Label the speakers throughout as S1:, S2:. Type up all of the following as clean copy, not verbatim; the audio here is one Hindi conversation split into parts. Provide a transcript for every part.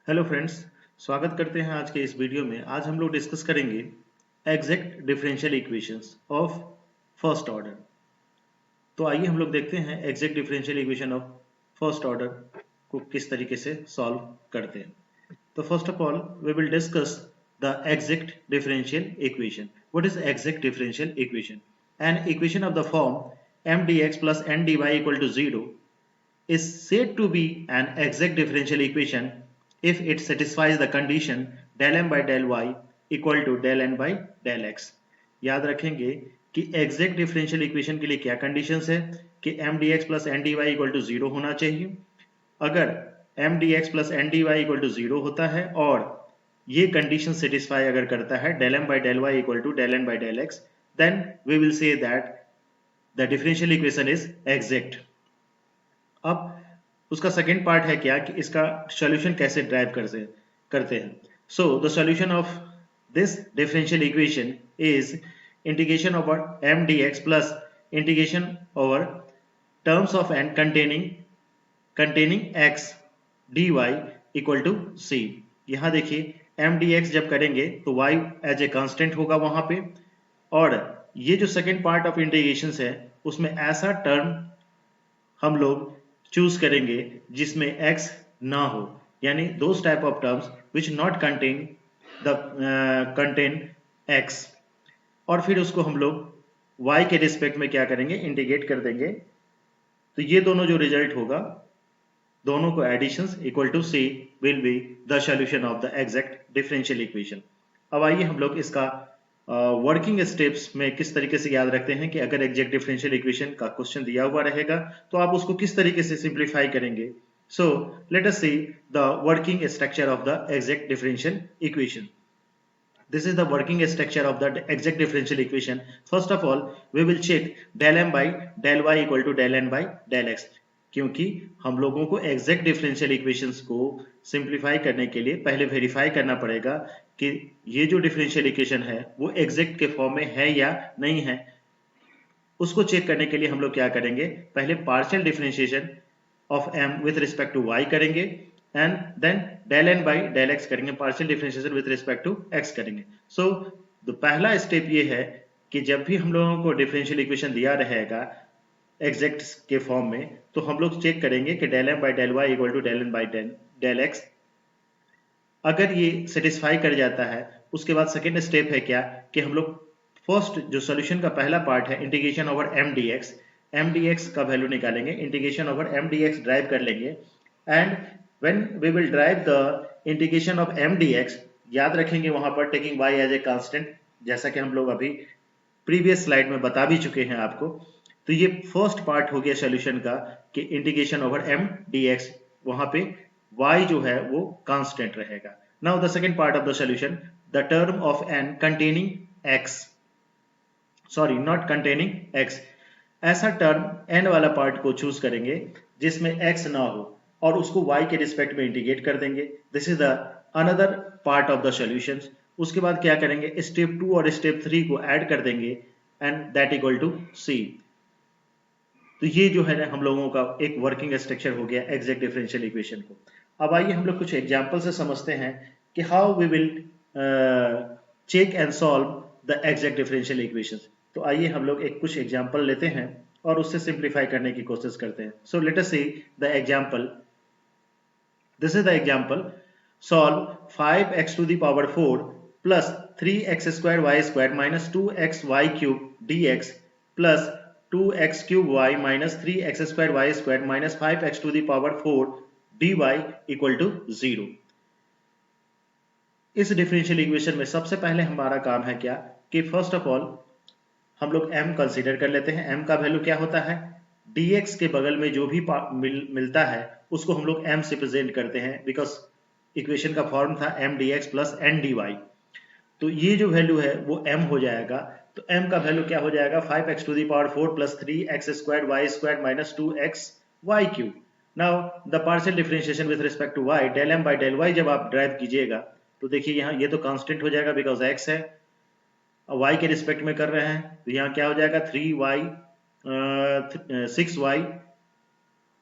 S1: हेलो फ्रेंड्स, स्वागत करते हैं आज के इस वीडियो में। आज हम लोग डिस्कस करेंगे exact differential equations of first order. तो आइए हम लोग देखते हैं exact differential equation of first order को किस तरीके से सॉल्व करते हैं। तो first of all we will discuss the exact differential equation. What is exact differential equation? An equation of the form m dx plus n dy equal to 0 is said to be an exact differential equation if it satisfies the condition del m by del y equal to del n by del x। याद रखेंगे कि एग्जैक्ट डिफरेंशियल इक्वेशन के लिए क्या कंडीशंस है कि m d x plus n d y equal to zero होना चाहिए। अगर m d x plus n d y equal to zero होता है और ये कंडीशन सेटिस्फाई अगर करता है del m by del y equal to del n by del x, then we will say that the differential equation is exact। अब उसका सेकेंड पार्ट है क्या कि इसका सॉल्यूशन कैसे ड्राइव करते हैं। So the solution of this differential equation is integration over m d x plus integration over terms of n containing x d y equal to c. यहाँ देखिए एम डी एक्स जब करेंगे तो वाई एज ए कांस्टेंट होगा वहां पे, और ये जो सेकेंड पार्ट ऑफ इंटीग्रेशन है उसमें ऐसा टर्म हम लोग चूज करेंगे जिसमें x ना हो, यानी those type of terms which not contain x, और फिर उसको हम लोग y के रिस्पेक्ट में क्या करेंगे, इंटीग्रेट कर देंगे। तो ये दोनों जो रिजल्ट होगा दोनों को additions equal to c will be the solution of the exact differential equation. अब आइए हम लोग इसका वर्किंग स्टेप्स में किस तरीके से याद रखते हैं कि अगर एग्जैक्ट डिफरेंशियल इक्वेशन का क्वेश्चन दिया हुआ रहेगा तो आप उसको किस तरीके से सिंप्लीफाई करेंगे। So let us see the working structure of the exact differential equation. This is the working structure of the exact differential equation. First of all, we will check del m by del y equal to del n by del x, क्योंकि हम लोगों को एग्जैक्ट डिफरेंशियल इक्वेशंस को सिंप्लीफाई करने के लिए पहले वेरीफाई करना पड़ेगा कि ये जो डिफरेंशियल इक्वेशन है वो एग्जैक्ट के फॉर्म में है या नहीं है। उसको चेक करने के लिए हम लोग क्या करेंगे, पहले partial differentiation of m with respect to y करेंगे and then del n by del x करेंगे, partial differentiation with respect to x करेंगे। सो पहला स्टेप ये है कि जब भी हम लोगों को डिफरेंशियल इक्वेशन दिया रहेगा एग्जैक्ट के फॉर्म में तो हम लोग चेक करेंगे कि del m by del y equal to del n by del x। अगर ये सेटिस्फाई कर जाता है उसके बाद सेकेंड स्टेप है क्या कि हम लोग फर्स्ट जो सॉल्यूशन का पहला पार्ट है integration over m d x का वैल्यू निकालेंगे, integration over m d x derive कर लेंगे and when we will derive the integration of m d x, याद रखेंगे वहां पर taking y as a constant, जैसा कि हम लोग अभी प्रीवियस स्लाइड में बता भी चुके हैं आपको। तो ये फर्स्ट पार्ट हो गया सॉल्यूशन का कि integration over m d x, वहां पे y जो है वो कांस्टेंट रहेगा। Now the second part of the solution, the term of n containing x, sorry not containing x, ऐसा टर्म n वाला पार्ट को चूज करेंगे जिसमें x ना हो और उसको y के रिस्पेक्ट में इंटीग्रेट कर देंगे। This is the another part of the solutions. उसके बाद क्या करेंगे, स्टेप 2 और स्टेप 3 को ऐड कर देंगे and that equal to c। तो ये जो है ना हम लोगों का एक वर्किंग स्ट्रक्चर हो गया एग्जैक्ट डिफरेंशियल इक्वेशन को। अब आइए हम लोग कुछ एग्जांपल से समझते हैं कि how we will check and solve the exact differential equations. तो आइए हम लोग एक कुछ एग्जांपल लेते हैं और उससे सिंप्लीफाई करने की कोशिश करते हैं। So let us see the example. This is the example, solve 5x to the power 4 plus 3x square y square minus 2xy cube dx plus 2x cube y minus 3x square y square minus 5x to the power 4 dy equal to 0। इस डिफरेंशियल इक्वेशन में सबसे पहले हमारा काम है क्या कि फर्स्ट ऑफ ऑल हम लोग m कंसीडर कर लेते हैं। m का वैल्यू क्या होता है, dx के बगल में जो भी मिलता है उसको हम लोग m से प्रेजेंट करते हैं, बिकॉज इक्वेशन का फॉर्म था m dx plus n dy। तो ये जो वैल्यू है वो m हो जाएगा। तो m का वैल्यू क्या हो जाएगा, 5x to the power 4 plus 3x squared y squared minus 2x y cube। Now the partial differentiation with respect to y, del m by del y जब आप ड्राइव कीजिएगा तो देखिए यहाँ ये तो कांस्टेंट हो जाएगा बिकॉज x है, y के रिस्पेक्ट में कर रहे हैं तो यहाँ क्या हो जाएगा 6y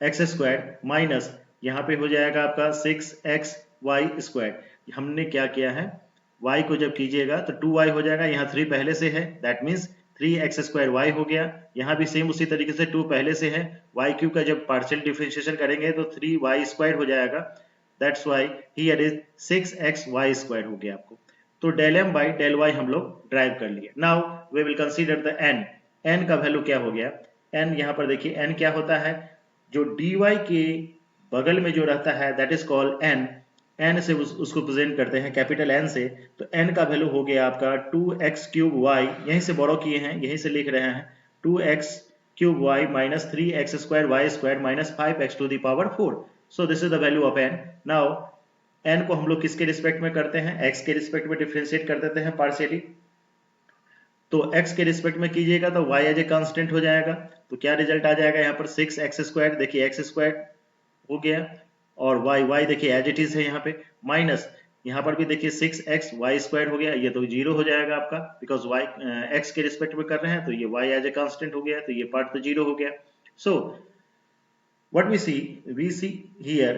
S1: x स्क्वायर माइनस यहाँ पे हो जाएगा आपका 6x वाई स्क्वायर। हमने क्या किया है, y को जब कीजिएगा तो 2y हो जाएगा, यहाँ 3 पहले से है, that means 3x square y हो गया। यहाँ भी सेम उसी तरीके से 2 पहले से है, y क्यूब का जब पार्शियल डिफरेंशिएशन करेंगे तो 3y स्क्वायर हो जाएगा, that's why here is 6xy square हो गया आपको। तो del m by del y हम लोग ड्राइव कर लिए। Now we will consider the n। n का वैल्यू क्या हो गया, n यहाँ पर देखिए n क्या होता है, जो dy के बगल में जो रहता है that is called n। n से उसको प्रेजेंट करते हैं कैपिटल N से, तो n का वैल्यू हो गया आपका 2x क्यूब y, यहीं से बोरो किए हैं, यहीं से लिख रहे हैं 2x cube y minus 3x square y square minus 5x to the power 4। So this is the value of n। Now n को हम लोग किसके रिस्पेक्ट में करते हैं, x के रिस्पेक्ट में डिफरेंशिएट कर देते हैं पार्शियली। तो x के रिस्पेक्ट में कीजिएगा तो y एज ए कांस्टेंट हो जाएगा, तो क्या रिजल्ट आ जाएगा यहाँ पर 6x स्क्वायर, देखिए x स्क्वायर हो गया, और y देखिए एज इट इज है यहाँ पे, माइनस यहाँ पर भी देखिए 6x y स्क्वायर हो गया, ये तो 0 हो जाएगा आपका, बिकॉज y x के रिस्पेक्ट में कर रहे हैं तो ये y एज ए कांस्टेंट हो गया, तो ये पार्ट तो 0 हो गया। So what we see here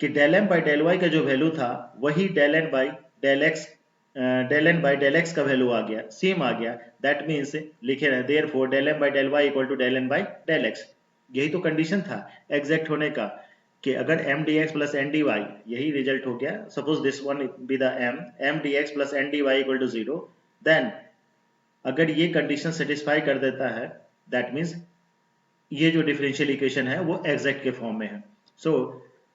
S1: कि del m by del y का जो वैल्यू था वही del n by del x का वैल्यू आ गया, सेम आ गया। दैट मीन्स लिखे रहे therefore del m by del y equal to del n by del x। यही तो कंडीशन था एग्जैक्ट होने का, कि अगर m dx plus n dy, यही रिजल्ट हो गया, suppose this one be the m dx plus n dy equal to 0, then अगर ये कंडीशन सेटिस्फाई कर देता है दैट मीन्स ये जो डिफरेंशियल इक्वेशन है वो एग्जैक्ट के फॉर्म में है। सो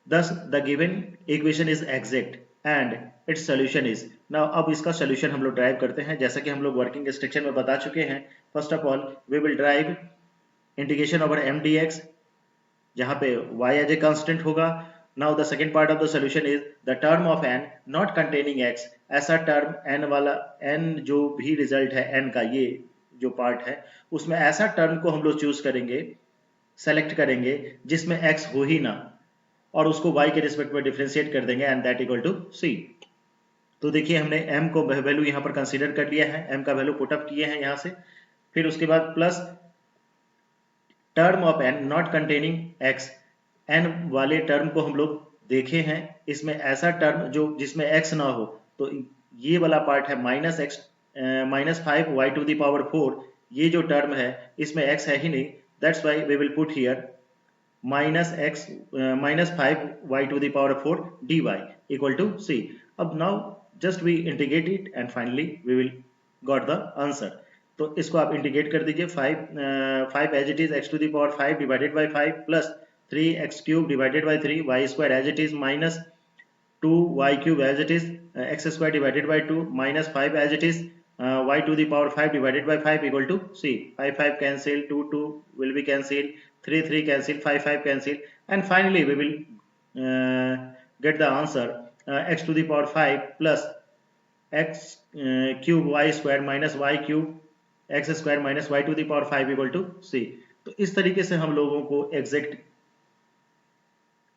S1: thus the given equation is exact and its solution is। now अब इसका solution हम लोग ड्राइव करते हैं, जैसा कि हम लोग वर्किंग इंस्ट्रक्शन में बता चुके हैं। First of all we will derive integration over m dx, जहाँ पे y एज ए कांस्टेंट होगा। Now the second part of the solution is the term of n not containing x। ऐसा टर्म n वाला, n जो भी रिजल्ट है n का, ये जो पार्ट है उसमें ऐसा टर्म को हम लोग चूज करेंगे, सेलेक्ट करेंगे जिसमें x हो ही ना, और उसको y के रिस्पेक्ट में डिफरेंशिएट कर देंगे and that equal to c। तो देखिए हमने m को वैल्यू यहाँ पर कंसीडर कर लिया है, m का वैल्यू पुट अप किए हैं यहाँ से, फिर उसके बाद plus term of n not containing x। n वाले टर्म को हम लोग देखे हैं, इसमें ऐसा टर्म जो जिसमें x ना हो, तो ये वाला पार्ट है minus 5y to the power 4, ये जो टर्म है इसमें x है ही नहीं, that's why we will put here minus 5y to the power of 4 dy equal to c। अब now just we integrate it and finally we will got the answer। तो इसको आप इंटीग्रेट कर दीजिए, 5 as it is x to the power 5 divided by 5 plus 3x cube divided by 3 y square as it is minus 2y cube as it is x square divided by 2 minus 5 as it is y to the power 5 divided by 5 equal to c। 5 cancel, 2 will be cancelled, 3 cancel, 5 cancel, and finally we will get the answer x to the power 5 plus x cube y square minus y cube x square minus y to the power 5 equal to c। तो इस तरीके से हम लोगों को एग्जैक्ट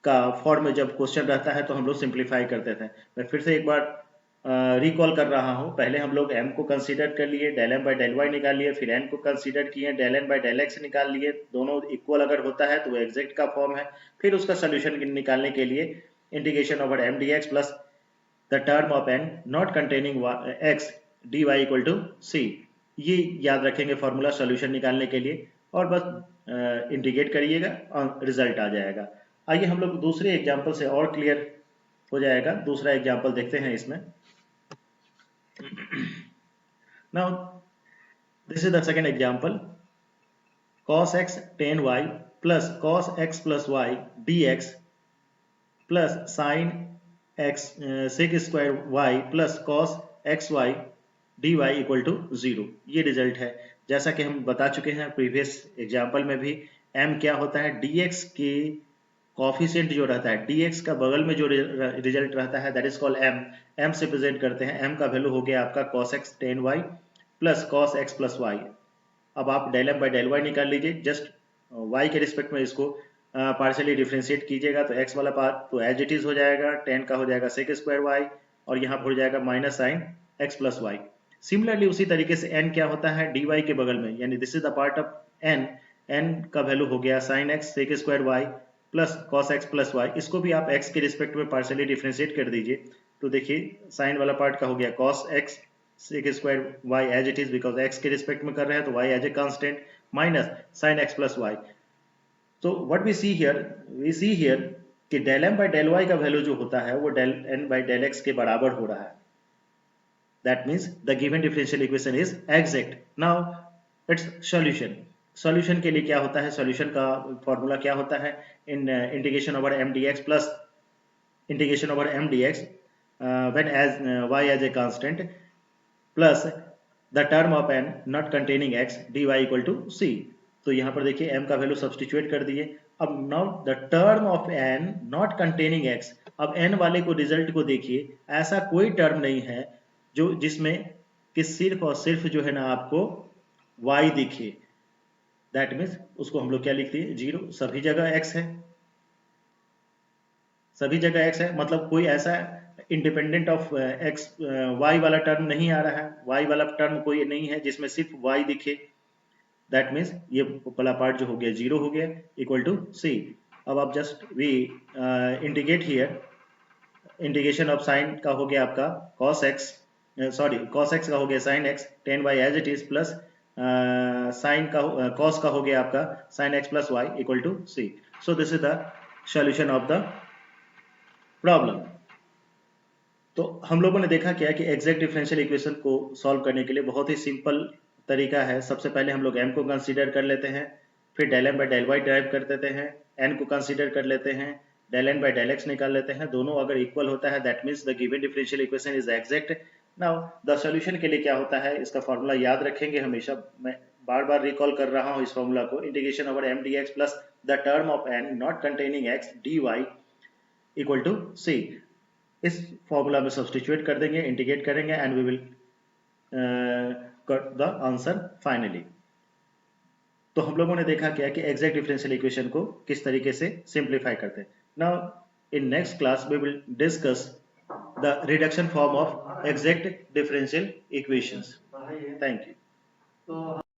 S1: का फॉर्म में जब क्वेश्चन रहता है तो हम लोग सिंप्लीफाई करते थे। मैं फिर से एक बार रिकॉल कर रहा हूँ, पहले हम लोग m को कंसीडर कर लिए, del m by del y निकाल लिए, फिर n को कंसीडर किए, del n by del x निकाल लिए, दोनों इक्वल अगर होता है तो वो एग्जैक्ट का फॉर्म है। फिर उसका सोल्यूशन निकालने के लिए integration over m dx plus the term of n not containing x dy equal to c। ये याद रखेंगे फॉर्मूला सोल्यूशन निकालने के लिए, और बस इंटीग्रेट करिएगा और रिजल्ट आ जाएगा। आइए हम लोग दूसरे एग्जाम्पल से और क्लियर हो जाएगा। दूसरा एग्जाम्पल देखते हैं इसमें। Now this is the second example, cos x tan y plus cos x plus y dx plus sin x sec square y plus cos x y dy equal to 0। ये रिजल्ट है, जैसा कि हम बता चुके हैं प्रीवियस एग्जाम्पल में भी। m क्या होता है, dx के कॉफिशिएंट जो रहता है, dx का बगल में जो रिजल्ट रहता है that is called m। m से प्रेजेंट करते हैं, m का वैल्यू हो गया आपका cos x tan y plus cos x plus y। अब आप del m by del y निकाल लीजिए, जस्ट y के रिस्पेक्ट में इसको पार्शियली डिफरेंशिएट कीजिएगा तो x वाला पार्ट तो एज इट इज हो जाएगा, tan का हो जाएगा sec स्क्वायर y, और यहाँ हो जाएगा minus sine x plus y। Similarly उसी तरीके से n क्या होता है, dy के बगल में, यानी this is the part of n का वैल्यू हो गया sine x sec square y plus cos x plus y, इसको भी आप x के रिस्पेक्ट में पार्शियली डिफ्रेंशिएट कर दीजिए। तो देखिए साइन वाला पार्ट का हो गया cos x sec square y as it is, because x के रिस्पेक्ट में कर रहे हैं तो y as a constant, minus sin x plus y. तो व्हाट वी सी हियर कि del m by del y का वैल्यू जो होता है वो del n by del x के बराबर हो रहा है। That means the given differential equation is exact. Now its solution. Solution के लिए क्या होता है, सॉल्यूशन का फॉर्मूला क्या होता है, in integration over m dx plus integration over m dx when as y as a constant plus the term of n not containing x dy equal to c। तो यहाँ पर देखिए m का वैल्यू सब्सटीट्यूट कर दिए। अब now the term of n not containing x, अब n वाले को रिजल्ट को देखिए, ऐसा कोई टर्म नहीं है जो जिसमें कि सिर्फ और सिर्फ जो है ना आपको y दिखे। दैट मीन्स उसको हम लोग क्या लिखते हैं, जीरो। सभी जगह x है, सभी जगह x है, मतलब कोई ऐसा इंडिपेंडेंट ऑफ x y वाला टर्म नहीं आ रहा है, y वाला टर्म कोई नहीं है जिसमें सिर्फ y दिखे। दैट मीन्स ये वाला पार्ट जो हो गया जीरो हो गया, इक्वल टू c। अब आप just we integrate here, integration of sine का हो गया आपका cos x, sorry cos x का हो गया sin x, tan y as it is, plus sine का cos का हो गया आपका sin x plus y equal to c। So this is the solution of the problem. तो हम लोगों ने देखा क्या कि एग्जैक्ट डिफरेंशियल इक्वेशन को सॉल्व करने के लिए बहुत ही सिंपल तरीका है। सबसे पहले हम लोग m को कंसीडर कर लेते हैं, फिर del m by del y derive कर देते हैं, n को कंसीडर कर लेते हैं, del n by del x निकाल लेते हैं। दोनों अगर इक्वल होता है that means the given differential equation is exact. Now the solution के लिए क्या होता है, इसका फॉर्मूला याद रखेंगे हमेशा। मैं बार बार रिकॉल कर रहा हूँ इस फॉर्मूला को, integration over m dx plus the term of n not containing x dy equal to c। इस फॉर्मूला में सब्सटीट्यूट कर देंगे, इंटीग्रेट करेंगे and we will got the answer finally. तो हम लोगों ने देखा क्या कि एग्जैक्ट डिफरेंशियल इक्वेशन को किस तरीके से सिंप्लीफाई करते हैं। Now in next class we will discuss the reduction form of exact differential equations. Thank you.